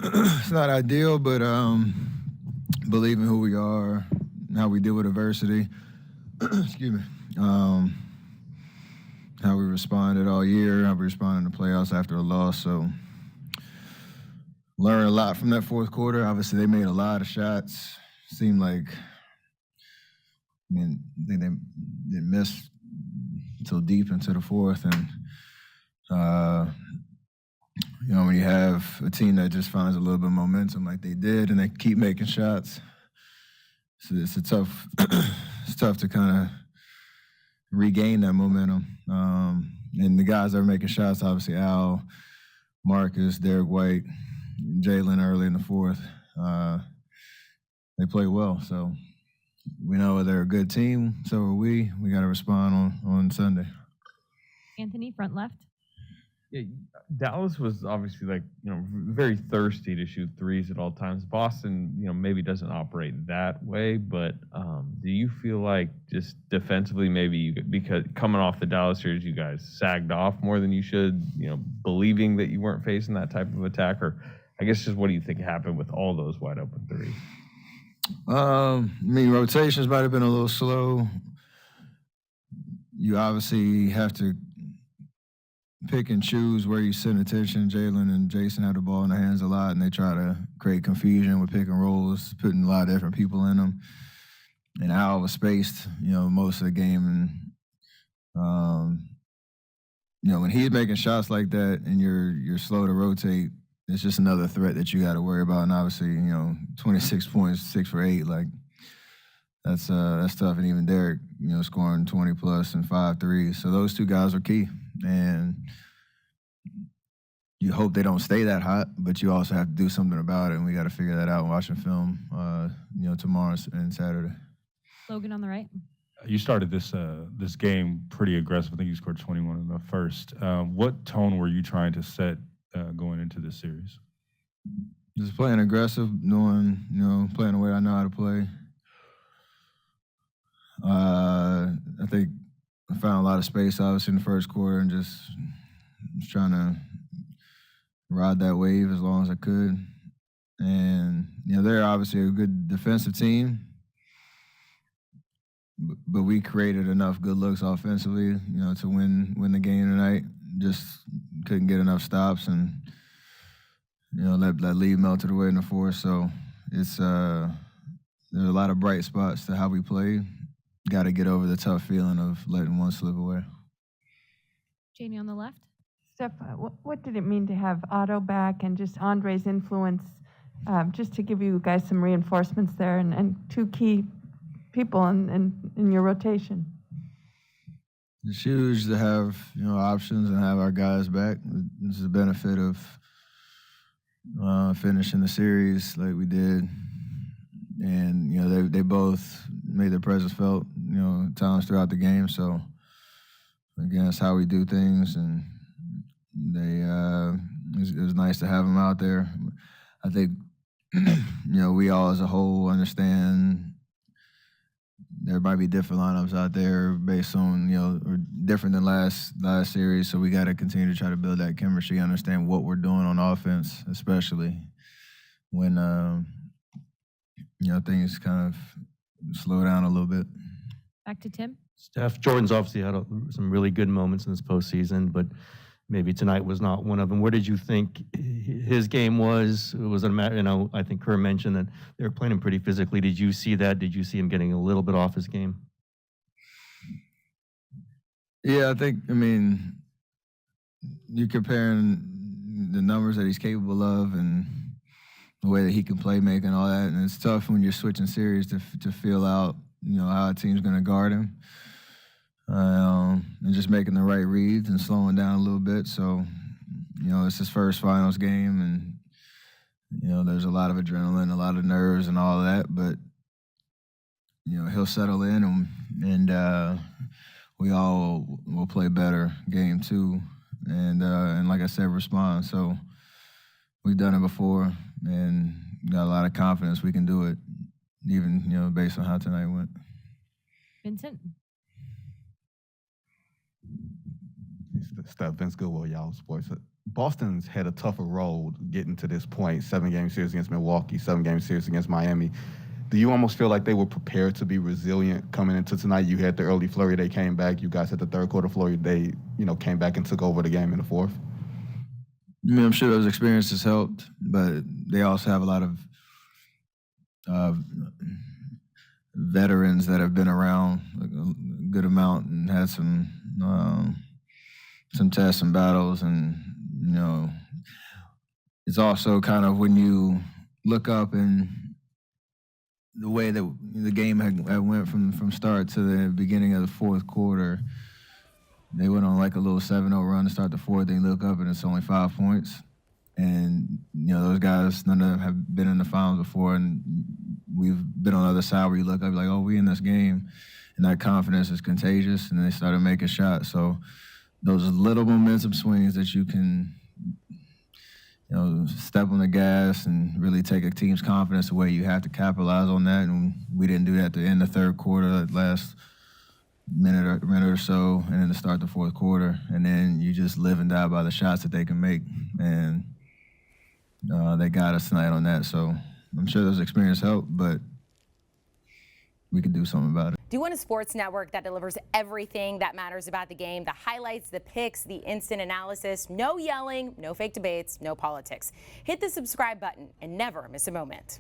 It's not ideal, but believe in who we are, how we deal with adversity. Excuse me. Um, how we responded all year, how we responded in the playoffs after a loss. So learned a lot from that fourth quarter. Obviously, they made a lot of shots. Seemed like, I think they missed until deep into the fourth. And, when you have a team that just finds a little bit of momentum like they did and they keep making shots, it's a tough it's tough to kind of regain that momentum. And the guys that are making shots, obviously Al, Marcus, Derek White, Jalen early in the fourth, they play well. So we know they're a good team. So are we. We got to respond on Sunday. Anthony, front left. Yeah, Dallas was obviously very thirsty to shoot threes at all times. Boston, maybe doesn't operate that way, but do you feel like just defensively, because coming off the Dallas series, you guys sagged off more than you should, believing that you weren't facing that type of attack? Or I guess just what do you think happened with all those wide open threes? Rotations might have been a little slow. You obviously have to pick and choose where you send attention. Jalen and Jason have the ball in their hands a lot, and they try to create confusion with pick and rolls, putting a lot of different people in them. And Al was spaced, most of the game. And, when he's making shots like that and you're slow to rotate, it's just another threat that you got to worry about. And obviously, 26 points, 6 for 8, that's tough. And even Derek, scoring 20 plus and 5 threes. So those two guys are key. And you hope they don't stay that hot, but you also have to do something about it. And we got to figure that out watching film, tomorrow and Saturday. Logan on the right. You started this game pretty aggressive. I think you scored 21 in the first. What tone were you trying to set going into this series? Just playing aggressive, playing the way I know how to play. I think I found a lot of space, obviously, in the first quarter and just trying to ride that wave as long as I could. And, they're obviously a good defensive team, but we created enough good looks offensively, to win the game tonight. Just couldn't get enough stops and, let lead melted away in the fourth. So it's there's a lot of bright spots to how we played. Got to get over the tough feeling of letting one slip away. Janie on the left. Steph, what did it mean to have Otto back and just Andre's influence, just to give you guys some reinforcements there and two key people in your rotation? It's huge to have, options and have our guys back. This is a benefit of finishing the series like we did. And, they both made their presence felt, times throughout the game. So, again, that's how we do things. And it was nice to have them out there. I think, we all as a whole understand there might be different lineups out there based on, or different than last series. So we got to continue to try to build that chemistry, understand what we're doing on offense, especially when, things kind of slow down a little bit. Back to Tim. Steph, Jordan's obviously had some really good moments in this postseason, but maybe tonight was not one of them. Where did you think his game was? Was it a matter, I think Kerr mentioned that they were playing him pretty physically. Did you see that? Did you see him getting a little bit off his game? Yeah, I think, you're comparing the numbers that he's capable of and the way that he can play make and all that. And it's tough when you're switching series to feel out, how a team's going to guard him. And just making the right reads and slowing down a little bit. So, it's his first finals game and, there's a lot of adrenaline, a lot of nerves and all of that. But, he'll settle in and we all will play better game 2. And like I said, respond. So we've done it before and got a lot of confidence we can do it, even, based on how tonight went. Vincent. Steph, Vince Goodwill, Yahoo Sports. Boston's had a tougher road getting to this point. 7-game series against Milwaukee, 7-game series against Miami. Do you almost feel like they were prepared to be resilient coming into tonight? You had the early flurry, they came back. You guys had the third quarter flurry, they came back and took over the game in the fourth. I mean, I'm sure those experiences helped, but they also have a lot of veterans that have been around a good amount and had some tests and battles, and it's also kind of when you look up and the way that the game had went from start to the beginning of the fourth quarter. They went on like a little 7-0 run to start the fourth. They look up and it's only 5 points. And, those guys, none of them have been in the finals before. And we've been on the other side where you look up, you're like, oh, we in this game. And that confidence is contagious. And they started making shots. So those little momentum swings that you can, step on the gas and really take a team's confidence away, you have to capitalize on that. And we didn't do that at the end of the third quarter, last minute or so, and then to start the fourth quarter, and then you just live and die by the shots that they can make, and they got us tonight on that. So I'm sure those experiences help, but we could do something about it. Do you want a sports network that delivers everything that matters about the game? The highlights, the picks, the instant analysis, no yelling, no fake debates, no politics. Hit the subscribe button and never miss a moment.